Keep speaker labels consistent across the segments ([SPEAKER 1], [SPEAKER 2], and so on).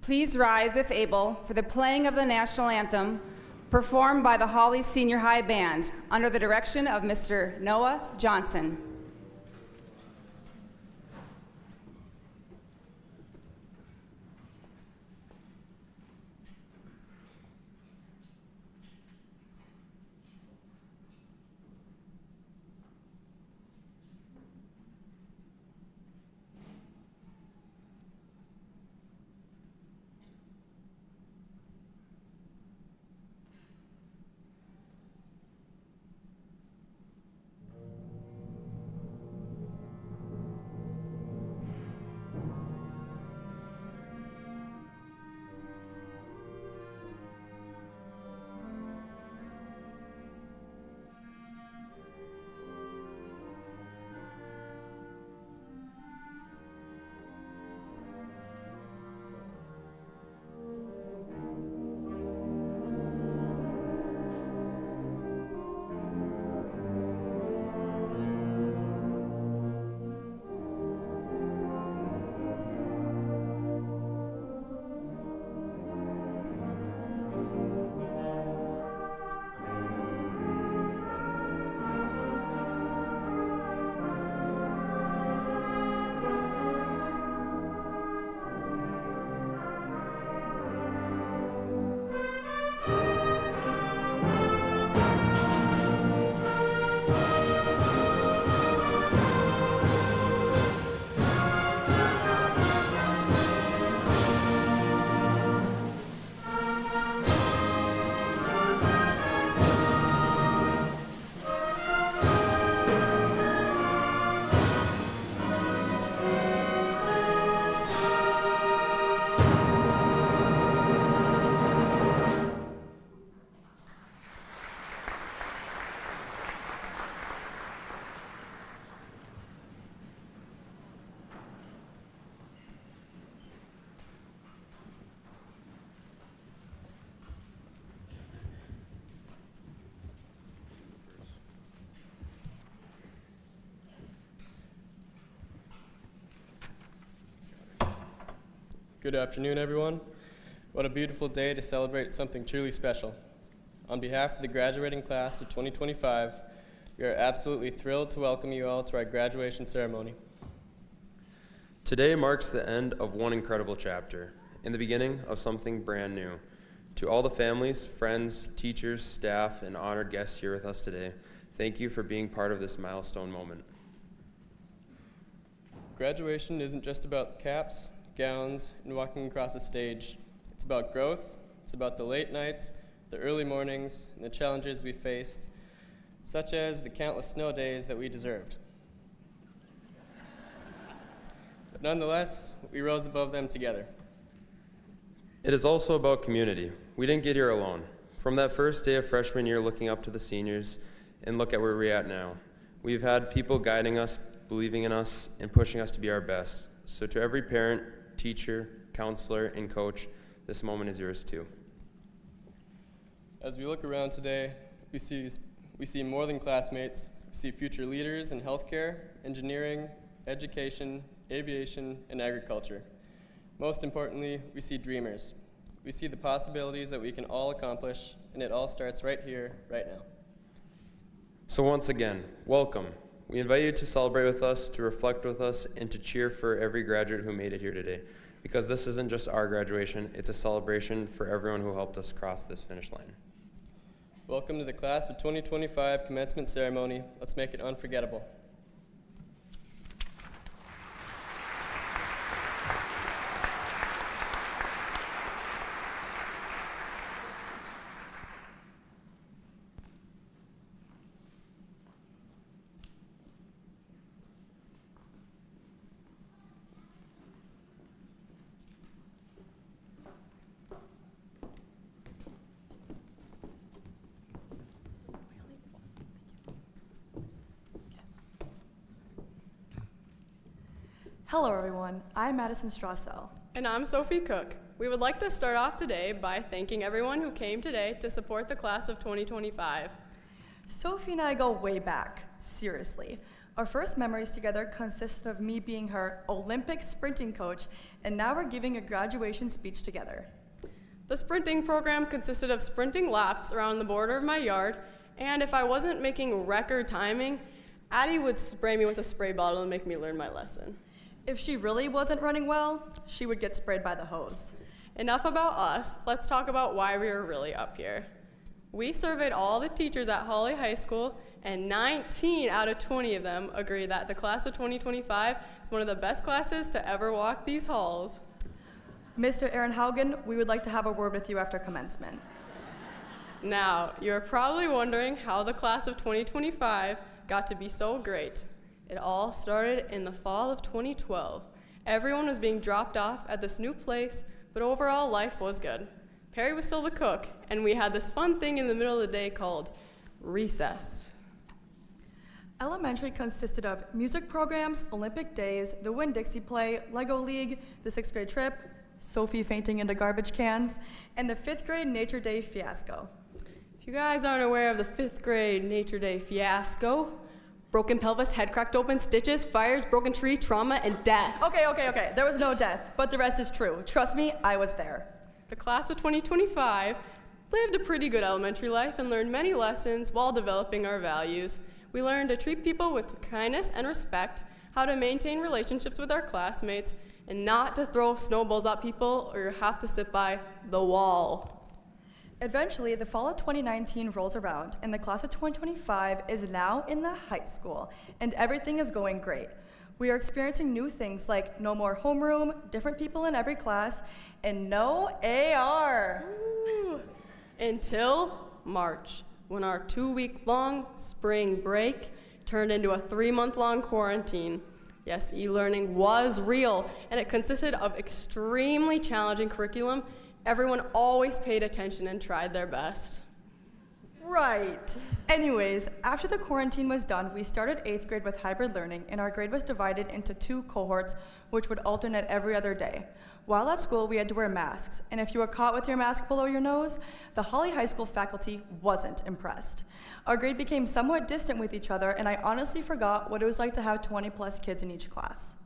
[SPEAKER 1] Please rise, if able, for the playing of the national anthem performed by the Hawley Senior High Band under the direction of Mr. Noah Johnson.
[SPEAKER 2] Good afternoon, everyone. What a beautiful day to celebrate something truly special. On behalf of the graduating class of 2025, we are absolutely thrilled to welcome you all to our graduation ceremony.
[SPEAKER 3] Today marks the end of one incredible chapter and the beginning of something brand new. To all the families, friends, teachers, staff, and honored guests here with us today, thank you for being part of this milestone moment.
[SPEAKER 2] Graduation isn't just about caps, gowns, and walking across the stage. It's about growth. It's about the late nights, the early mornings, and the challenges we faced, such as the countless snow days that we deserved. But nonetheless, we rose above them together.
[SPEAKER 3] It is also about community. We didn't get here alone. From that first day of freshman year looking up to the seniors, and look at where we're at now. We've had people guiding us, believing in us, and pushing us to be our best. So to every parent, teacher, counselor, and coach, this moment is yours too.
[SPEAKER 2] As we look around today, we see more than classmates. We see future leaders in healthcare, engineering, education, aviation, and agriculture. Most importantly, we see dreamers. We see the possibilities that we can all accomplish, and it all starts right here, right now.
[SPEAKER 3] So once again, welcome. We invite you to celebrate with us, to reflect with us, and to cheer for every graduate who made it here today. Because this isn't just our graduation, it's a celebration for everyone who helped us cross this finish line.
[SPEAKER 2] Welcome to the class of 2025 commencement ceremony. Let's make it unforgettable.
[SPEAKER 4] Hello everyone, I'm Madison Strassel.
[SPEAKER 5] And I'm Sophie Cook. We would like to start off today by thanking everyone who came today to support the class of 2025.
[SPEAKER 4] Sophie and I go way back, seriously. Our first memories together consisted of me being her Olympic sprinting coach, and now we're giving a graduation speech together.
[SPEAKER 5] The sprinting program consisted of sprinting laps around the border of my yard, and if I wasn't making record timing, Addie would spray me with a spray bottle and make me learn my lesson.
[SPEAKER 4] If she really wasn't running well, she would get sprayed by the hose.
[SPEAKER 5] Enough about us, let's talk about why we are really up here. We surveyed all the teachers at Hawley High School, and 19 out of 20 of them agree that the class of 2025 is one of the best classes to ever walk these halls.
[SPEAKER 4] Mr. Aaron Haugen, we would like to have a word with you after commencement.
[SPEAKER 5] Now, you're probably wondering how the class of 2025 got to be so great. It all started in the fall of 2012. Everyone was being dropped off at this new place, but overall life was good. Perry was still the cook, and we had this fun thing in the middle of the day called recess.
[SPEAKER 4] Elementary consisted of music programs, Olympic days, the Winn-Dixie play, Lego League, the 6th grade trip, Sophie fainting into garbage cans, and the 5th grade Nature Day fiasco.
[SPEAKER 5] If you guys aren't aware of the 5th grade Nature Day fiasco, broken pelvis, head cracked open, stitches, fires, broken tree, trauma, and death.
[SPEAKER 4] Okay. There was no death, but the rest is true. Trust me, I was there.
[SPEAKER 5] The class of 2025 lived a pretty good elementary life and learned many lessons while developing our values. We learned to treat people with kindness and respect, how to maintain relationships with our classmates, and not to throw snowballs at people or you have to sit by the wall.
[SPEAKER 4] Eventually, the fall of 2019 rolls around, and the class of 2025 is now in the high school, and everything is going great. We are experiencing new things like no more homeroom, different people in every class, and no AR.
[SPEAKER 5] Ooh. Until March, when our 2-week-long spring break turned into a 3-month-long quarantine. Yes, e-learning was real, and it consisted of extremely challenging curriculum. Everyone always paid attention and tried their best.
[SPEAKER 4] Right. Anyways, after the quarantine was done, we started 8th grade with hybrid learning, and our grade was divided into 2 cohorts, which would alternate every other day. While at school, we had to wear masks, and if you were caught with your mask below your nose, the Hawley High School faculty wasn't impressed. Our grade became somewhat distant with each other, and I honestly forgot what it was like to have 20-plus kids in each class.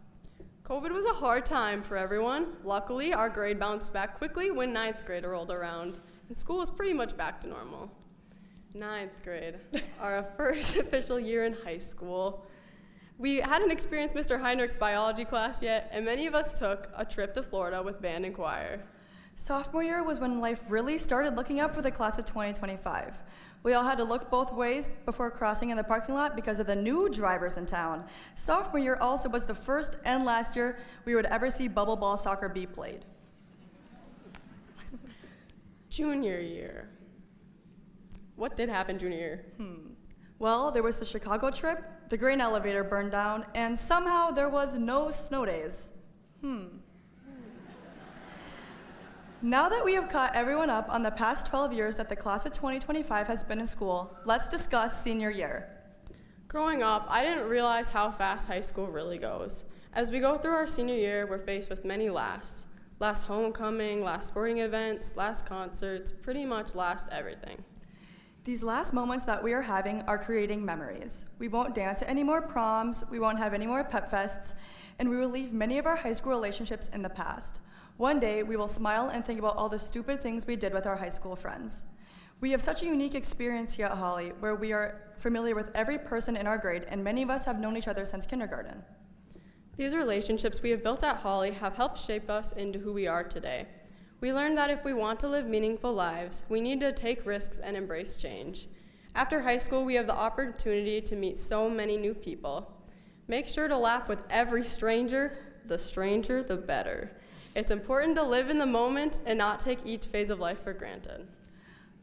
[SPEAKER 5] COVID was a hard time for everyone. Luckily, our grade bounced back quickly when 9th grade rolled around, and school was pretty much back to normal. 9th grade, our first official year in high school. We hadn't experienced Mr. Heinrich's biology class yet, and many of us took a trip to Florida with band and choir.
[SPEAKER 4] Sophomore year was when life really started looking up for the class of 2025. We all had to look both ways before crossing in the parking lot because of the new drivers in town. Sophomore year also was the first and last year we would ever see bubble ball soccer be played.
[SPEAKER 5] Junior year. What did happen junior year?
[SPEAKER 4] Well, there was the Chicago trip, the grain elevator burned down, and somehow there was no snow days. Now that we have caught everyone up on the past 12 years that the class of 2025 has been in school, let's discuss senior year.
[SPEAKER 5] Growing up, I didn't realize how fast high school really goes. As we go through our senior year, we're faced with many lasts. Last homecoming, last sporting events, last concerts, pretty much last everything.
[SPEAKER 4] These last moments that we are having are creating memories. We won't dance at any more proms, we won't have any more pep fests, and we will leave many of our high school relationships in the past. One day, we will smile and think about all the stupid things we did with our high school friends. We have such a unique experience here at Hawley, where we are familiar with every person in our grade, and many of us have known each other since kindergarten.
[SPEAKER 5] These relationships we have built at Hawley have helped shape us into who we are today. We learned that if we want to live meaningful lives, we need to take risks and embrace change. After high school, we have the opportunity to meet so many new people. Make sure to laugh with every stranger. The stranger, the better. It's important to live in the moment and not take each phase of life for granted.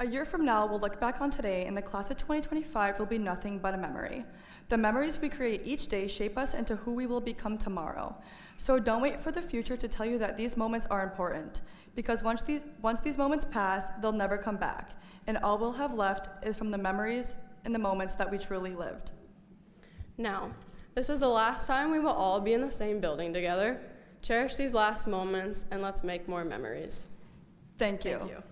[SPEAKER 4] A year from now, we'll look back on today, and the class of 2025 will be nothing but a memory. The memories we create each day shape us into who we will become tomorrow. So don't wait for the future to tell you that these moments are important, because once these moments pass, they'll never come back, and all we'll have left is from the memories and the moments that we truly lived.
[SPEAKER 5] Now, this is the last time we will all be in the same building together. Cherish these last moments, and let's make more memories.
[SPEAKER 4] Thank you.
[SPEAKER 5] Thank you.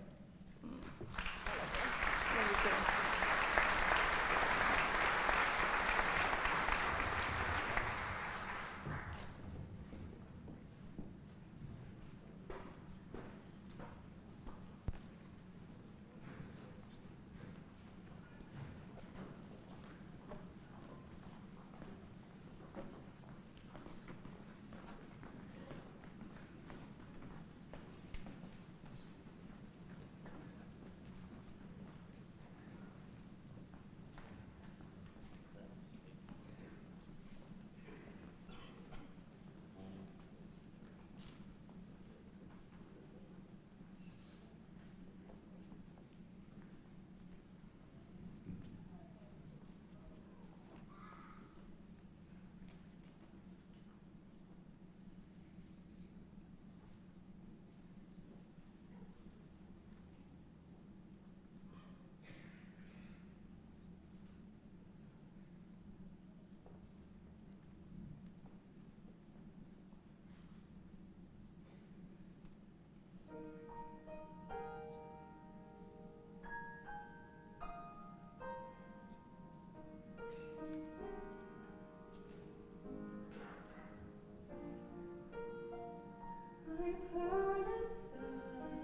[SPEAKER 6] we've heard it said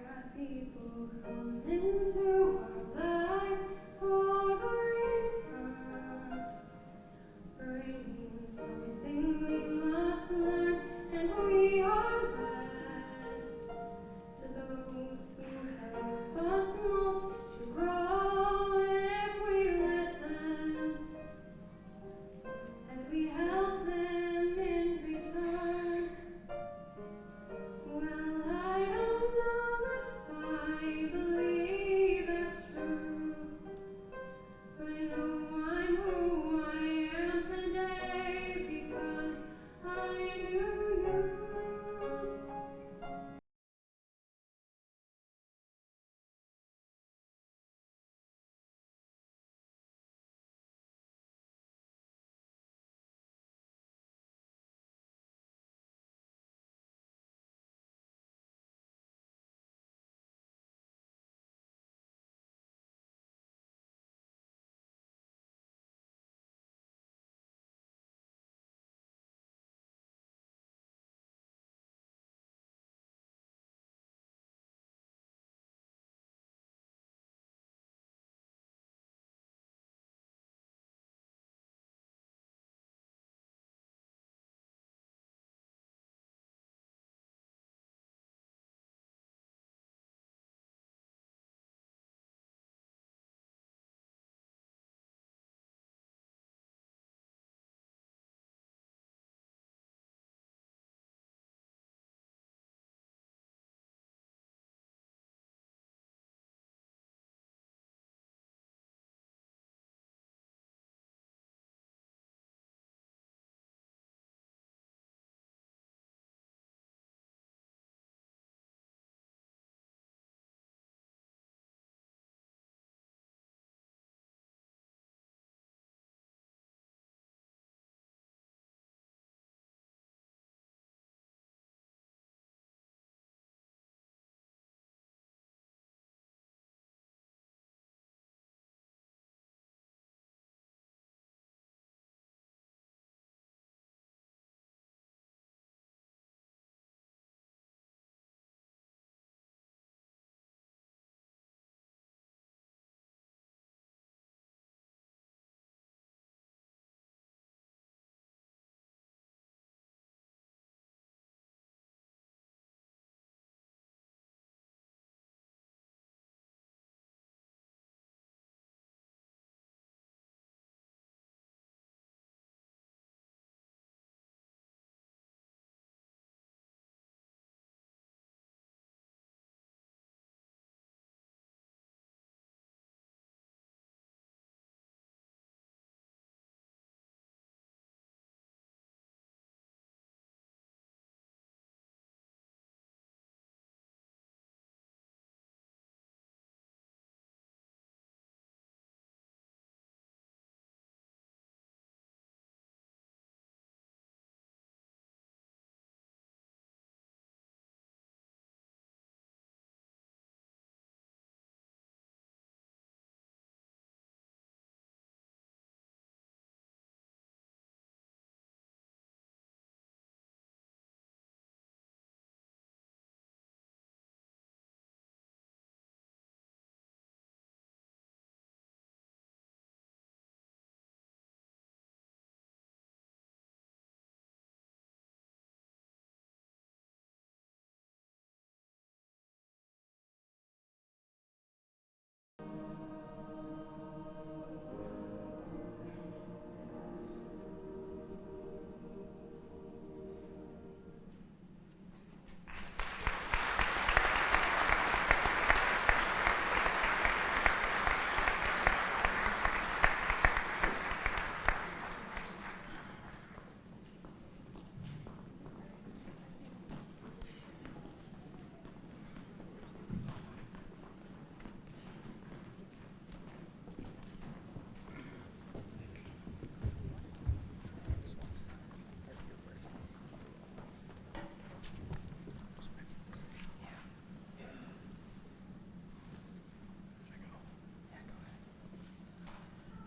[SPEAKER 6] that people come into our lives for a reason, bringing something we must learn, and we are led to those who help us most to grow if we let them, and we help them in return. Well, I don't know if I believe that's true, but I know I'm who I am today because I knew you.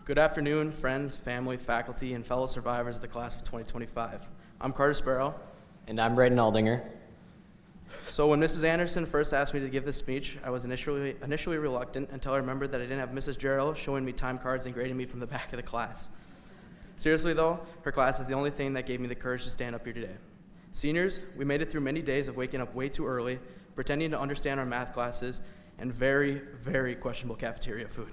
[SPEAKER 7] Good afternoon, friends, family, faculty, and fellow survivors of the class of 2025. I'm Carter Sparrow. And I'm Braden Aldinger.
[SPEAKER 8] So when Mrs. Anderson first asked me to give this speech, I was initially reluctant until I remembered that I didn't have Mrs. Jarrell showing me time cards and grading me from the back of the class. Seriously though, her class is the only thing that gave me the courage to stand up here today. Seniors, we made it through many days of waking up way too early, pretending to understand our math classes, and very, very questionable cafeteria food.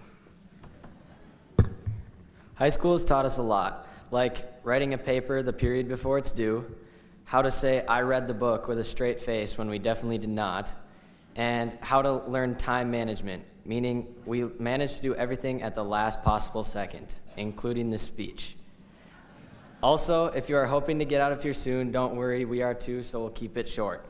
[SPEAKER 7] High school has taught us a lot, like writing a paper the period before it's due, how to say I read the book with a straight face when we definitely did not, and how to learn time management, meaning we managed to do everything at the last possible second, including this speech. Also, if you are hoping to get out of here soon, don't worry, we are too, so we'll keep it short.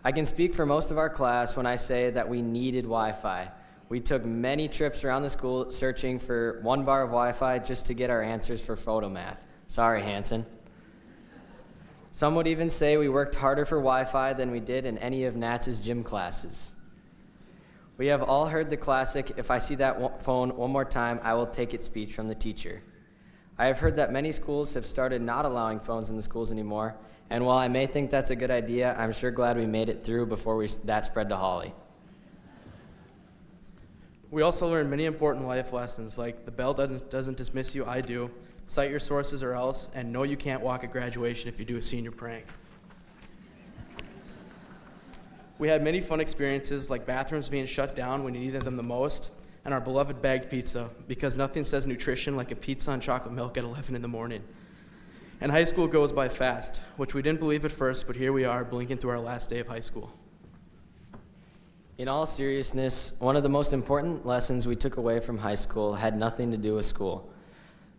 [SPEAKER 7] I can speak for most of our class when I say that we needed Wi-Fi. We took many trips around the school searching for 1 bar of Wi-Fi just to get our answers for photo math. Sorry, Hanson. Some would even say we worked harder for Wi-Fi than we did in any of Nat's gym classes. We have all heard the classic, if I see that phone one more time, I will take it speech from the teacher. I have heard that many schools have started not allowing phones in the schools anymore, and while I may think that's a good idea, I'm sure glad we made it through before that spread to Hawley.
[SPEAKER 8] We also learned many important life lessons, like the bell doesn't dismiss you, I do, cite your sources or else, and no, you can't walk at graduation if you do a senior prank. We had many fun experiences, like bathrooms being shut down when you needed them the most, and our beloved bagged pizza, because nothing says nutrition like a pizza and chocolate milk at 11 in the morning. And high school goes by fast, which we didn't believe at first, but here we are, blinking through our last day of high school.
[SPEAKER 7] In all seriousness, one of the most important lessons we took away from high school had nothing to do with school.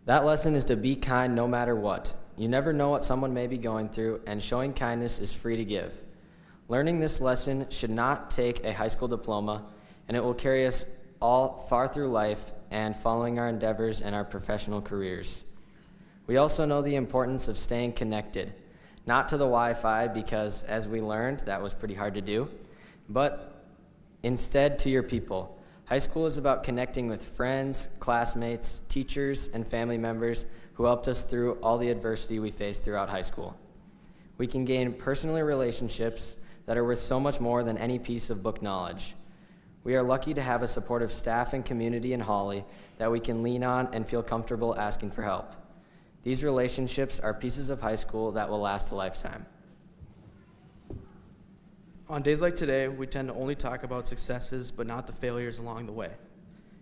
[SPEAKER 7] That lesson is to be kind no matter what. You never know what someone may be going through, and showing kindness is free to give. Learning this lesson should not take a high school diploma, and it will carry us all far through life and following our endeavors and our professional careers. We also know the importance of staying connected, not to the Wi-Fi because, as we learned, that was pretty hard to do, but instead to your people. High school is about connecting with friends, classmates, teachers, and family members who helped us through all the adversity we faced throughout high school. We can gain personal relationships that are worth so much more than any piece of book knowledge. We are lucky to have a supportive staff and community in Hawley that we can lean on and feel comfortable asking for help. These relationships are pieces of high school that will last a lifetime.
[SPEAKER 8] On days like today, we tend to only talk about successes, but not the failures along the way.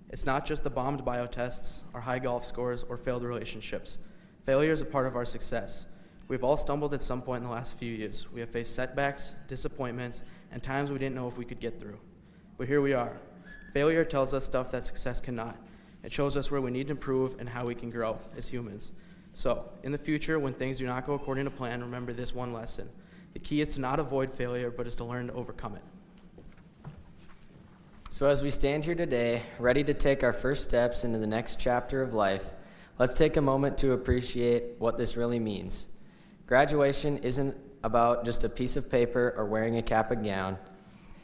[SPEAKER 8] It's not just the bombed bio tests, our high golf scores, or failed relationships. Failure is a part of our success. We've all stumbled at some point in the last few years. We have faced setbacks, disappointments, and times we didn't know if we could get through. But here we are. Failure tells us stuff that success cannot. It shows us where we need to improve and how we can grow as humans. So, in the future, when things do not go according to plan, remember this one lesson. The key is to not avoid failure, but is to learn to overcome it.
[SPEAKER 7] So as we stand here today, ready to take our first steps into the next chapter of life, let's take a moment to appreciate what this really means. Graduation isn't about just a piece of paper or wearing a cap and gown.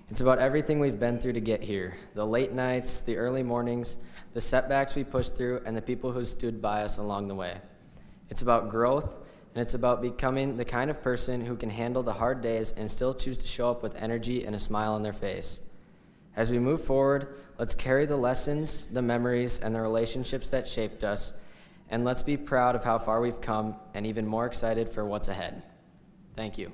[SPEAKER 7] It's about everything we've been through to get here. The late nights, the early mornings, the setbacks we pushed through, and the people who stood by us along the way. It's about growth, and it's about becoming the kind of person who can handle the hard days and still choose to show up with energy and a smile on their face. As we move forward, let's carry the lessons, the memories, and the relationships that shaped us, and let's be proud of how far we've come and even more excited for what's ahead. Thank you.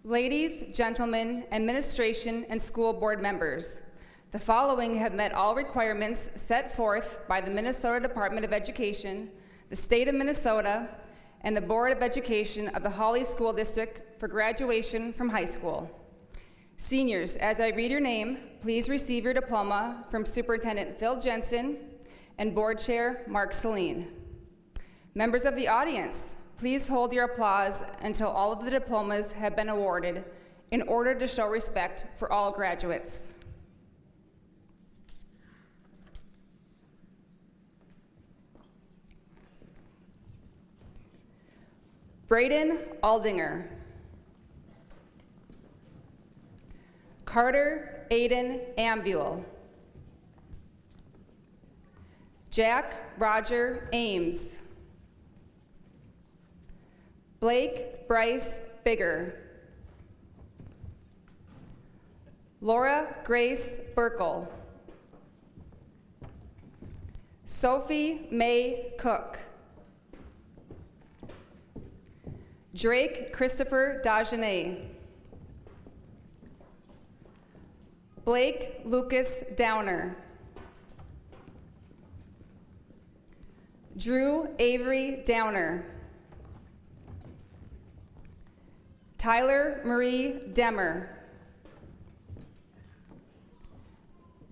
[SPEAKER 1] Ladies, gentlemen, administration, and school board members, the following have met all requirements set forth by the Minnesota Department of Education, the State of Minnesota, and the Board of Education of the Hawley School District for graduation from high school. Seniors, as I read your name, please receive your diploma from Superintendent Phil Jensen and Board Chair Mark Saline. Members of the audience, please hold your applause until all of the diplomas have been awarded in order to show respect for all graduates. Braden Aldinger. Carter Aiden Ambule. Jack Roger Ames. Blake Bryce Bigger. Laura Grace Burkle. Sophie May Cook. Drake Christopher Dagenet. Blake Lucas Downer. Drew Avery Downer. Tyler Marie Demmer.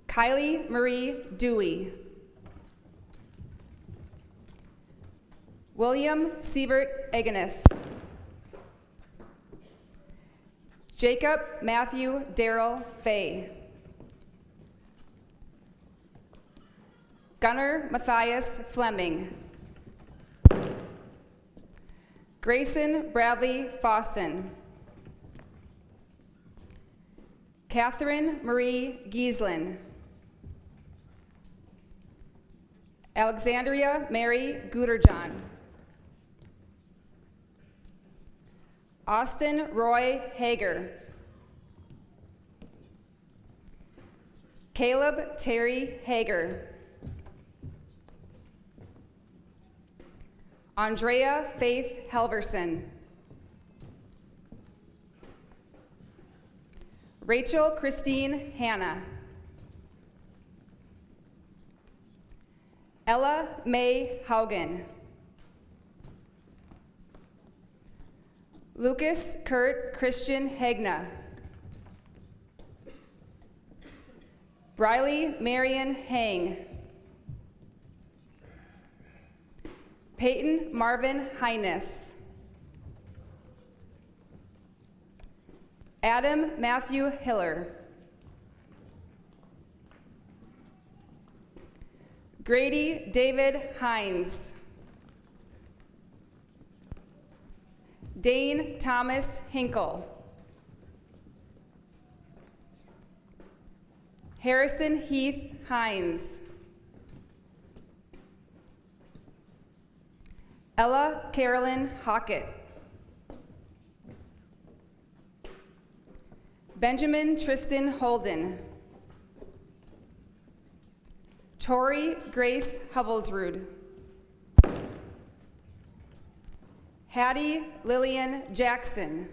[SPEAKER 1] Kylie Marie Dewey. William Sievert Eganis. Jacob Matthew Darrell Fay. Gunnar Matthias Fleming. Grayson Bradley Fossen. Catherine Marie Gieslin. Alexandria Mary Guterjohn. Austin Roy Hager. Caleb Terry Hager. Andrea Faith Helverson. Rachel Christine Hanna. Ella May Haugen. Lucas Kurt Christian Hegna. Briley Marion Hang. Peyton Marvin Hines. Adam Matthew Hiller. Grady David Hines. Dane Thomas Hinkle. Harrison Heath Hines. Ella Carolyn Hockett. Benjamin Tristan Holden. Tori Grace Hovelsrud. Hattie Lillian Jackson.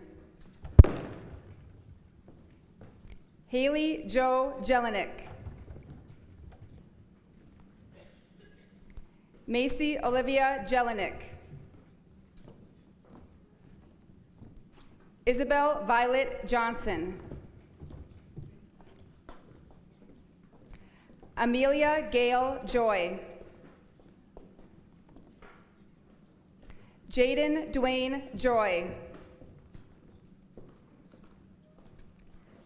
[SPEAKER 1] Haley Jo Jelinek. Macy Olivia Jelinek. Isabel Violet Johnson. Amelia Gail Joy. Jaden Dwayne Joy.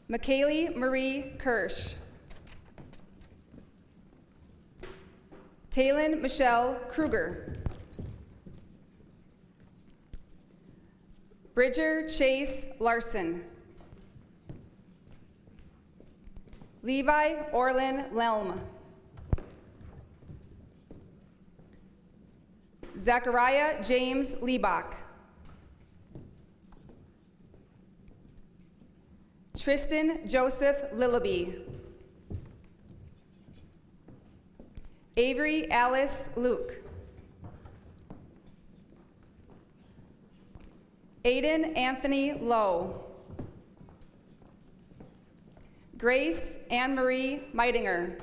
[SPEAKER 1] McKaylee Marie Kirsch. Taylin Michelle Kruger. Bridger Chase Larson. Levi Orlin Lelm. Zachariah James Liebach. Tristan Joseph Lillaby. Avery Alice Luke. Aiden Anthony Lowe. Grace Ann Marie Meitinger.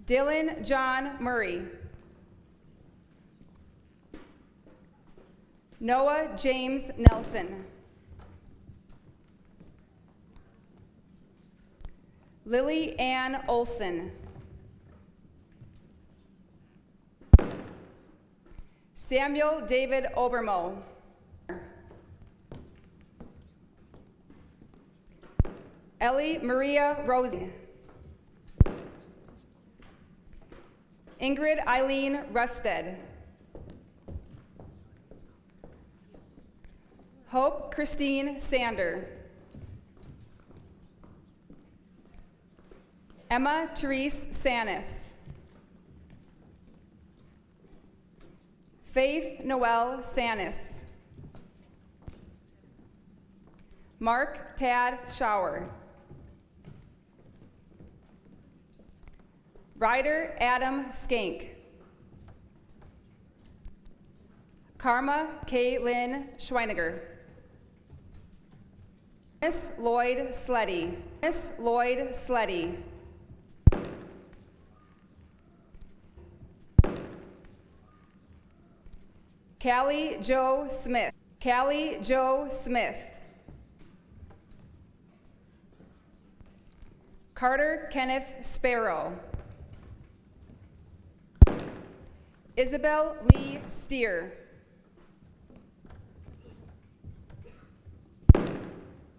[SPEAKER 1] Dylan John Murray. Noah James Nelson. Lily Ann Olson. Samuel David Overmo. Ellie Maria Rosen. Ingrid Eileen Rusted. Hope Christine Sander. Emma Therese Sanis. Faith Noel Sanis. Mark Tad Schauer. Ryder Adam Skank. Karma K. Lynn Schweiniger. Miss Lloyd Sleddy. Miss Lloyd Sleddy. Callie Joe Smith. Callie Joe Smith. Carter Kenneth Sparrow. Isabel Lee Steer.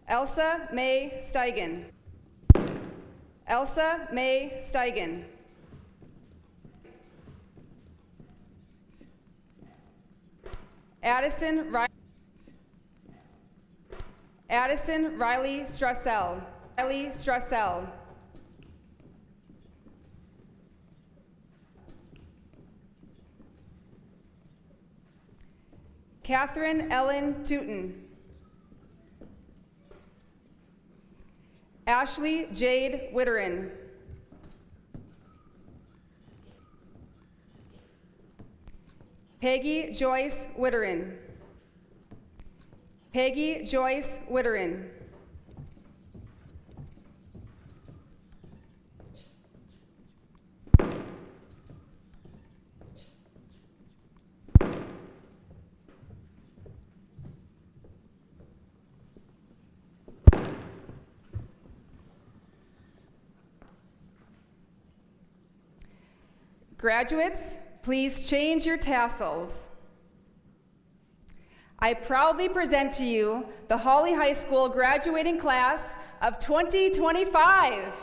[SPEAKER 1] Elsa May Steigen. Elsa May Steigen. Addison Riley Strassel. Riley Strassel. Catherine Ellen Tooten. Ashley Jade Witterin. Peggy Joyce Witterin. Peggy Joyce Witterin. Graduates, please change your tassels. I proudly present to you the Hawley High School graduating class of 2025.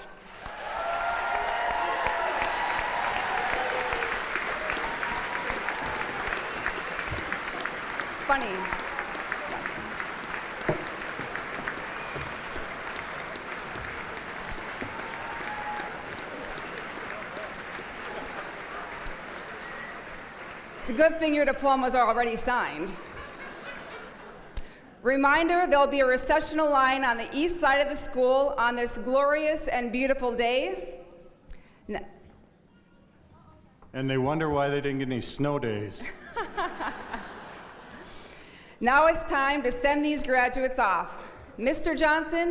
[SPEAKER 1] Funny. It's a good thing your diplomas are already signed. Reminder, there'll be a recessional line on the east side of the school on this glorious and beautiful day.
[SPEAKER 9] And they wonder why they didn't get any snow days.
[SPEAKER 1] Now it's time to send these graduates off. Mr. Johnson,